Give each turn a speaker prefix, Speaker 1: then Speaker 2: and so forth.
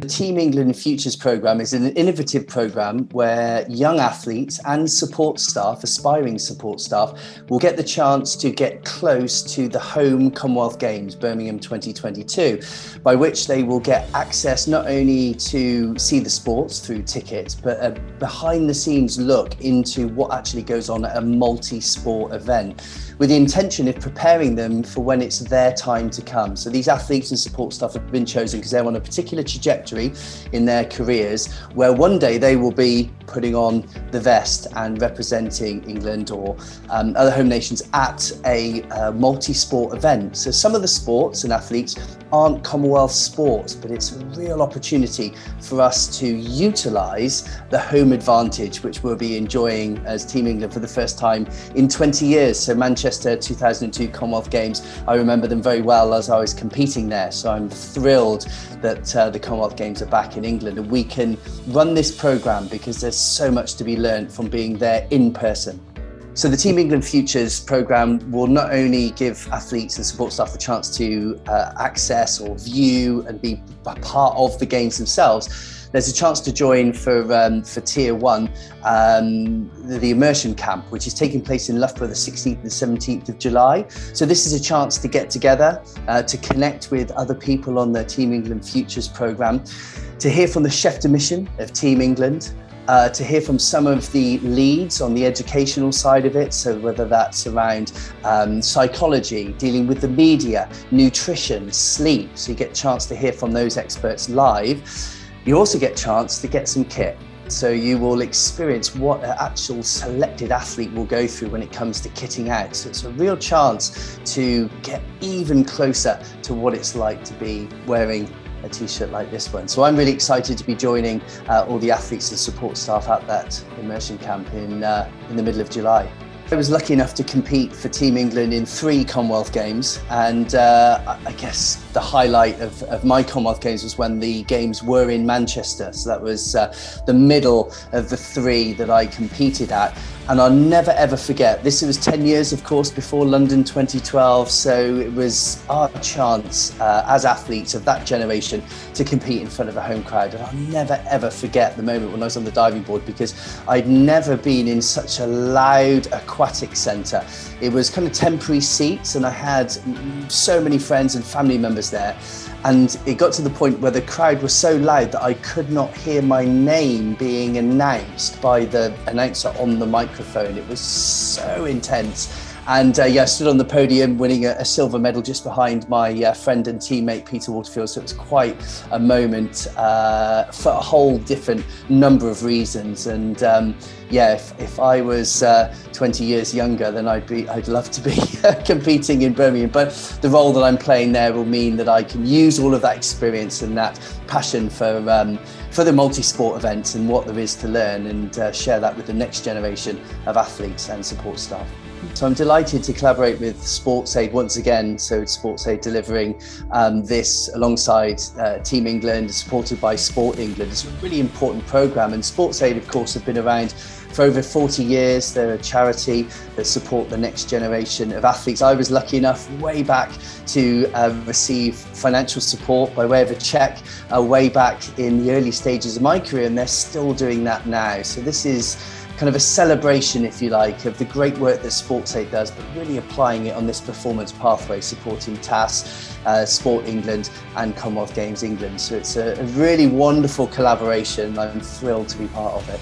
Speaker 1: Team England Futures programme is an innovative programme where young athletes and support staff, aspiring support staff, will get the chance to get close to the home Commonwealth Games, Birmingham 2022, by which they will get access not only to see the sports through tickets, but a behind-the-scenes look into what actually goes on at a multi-sport event, with the intention of preparing them for when it's their time to come. So these athletes and support staff have been chosen because they're on a particular trajectory in their careers where one day they will be putting on the vest and representing England or other home nations at a multi-sport event. So some of the sports and athletes aren't Commonwealth sports, but it's a real opportunity for us to utilise the home advantage, which we'll be enjoying as Team England for the first time in 20 years. So Manchester 2002 Commonwealth Games, I remember them very well as I was competing there. So I'm thrilled that the Commonwealth Games are back in England and we can run this programme because there's so much to be learned from being there in person. So the Team England Futures programme will not only give athletes and support staff the chance to access or view and be a part of the games themselves. There's a chance to join for Tier 1, the immersion camp, which is taking place in Loughborough the 16th and 17th of July. So this is a chance to get together, to connect with other people on the Team England Futures programme, to hear from the chef de mission of Team England, to hear from some of the leads on the educational side of it, so whether that's around psychology, dealing with the media, nutrition, sleep, so you get a chance to hear from those experts live. You also get a chance to get some kit. So you will experience what an actual selected athlete will go through when it comes to kitting out. So it's a real chance to get even closer to what it's like to be wearing a t-shirt like this one. So I'm really excited to be joining all the athletes and support staff at that immersion camp in the middle of July. I was lucky enough to compete for Team England in 3 Commonwealth Games, and I guess the highlight of my Commonwealth Games was when the games were in Manchester. So that was the middle of the 3 that I competed at. And I'll never ever forget, this was 10 years of course before London 2012, so it was our chance as athletes of that generation to compete in front of a home crowd. And I'll never ever forget the moment when I was on the diving board, because I'd never been in such a loud aquatic centre. It was kind of temporary seats and I had so many friends and family members there. And it got to the point where the crowd was so loud that I could not hear my name being announced by the announcer on the microphone. It was so intense. And yeah, I stood on the podium winning a silver medal just behind my friend and teammate Peter Waterfield. So it was quite a moment for a whole different number of reasons. And yeah, if I was 20 years younger, then I'd love to be competing in Birmingham. But the role that I'm playing there will mean that I can use all of that experience and that passion for the multi-sport events and what there is to learn, and share that with the next generation of athletes and support staff. So I'm delighted to collaborate with SportsAid once again. So SportsAid delivering this alongside Team England, supported by Sport England. It's a really important programme, and SportsAid of course have been around for over 40 years. They're a charity that support the next generation of athletes. I was lucky enough way back to receive financial support by way of a cheque way back in the early stages of my career, and they're still doing that now. So this is kind of a celebration, if you like, of the great work that SportsAid does, but really applying it on this performance pathway, supporting TAS, Sport England and Commonwealth Games England. So it's a really wonderful collaboration. I'm thrilled to be part of it.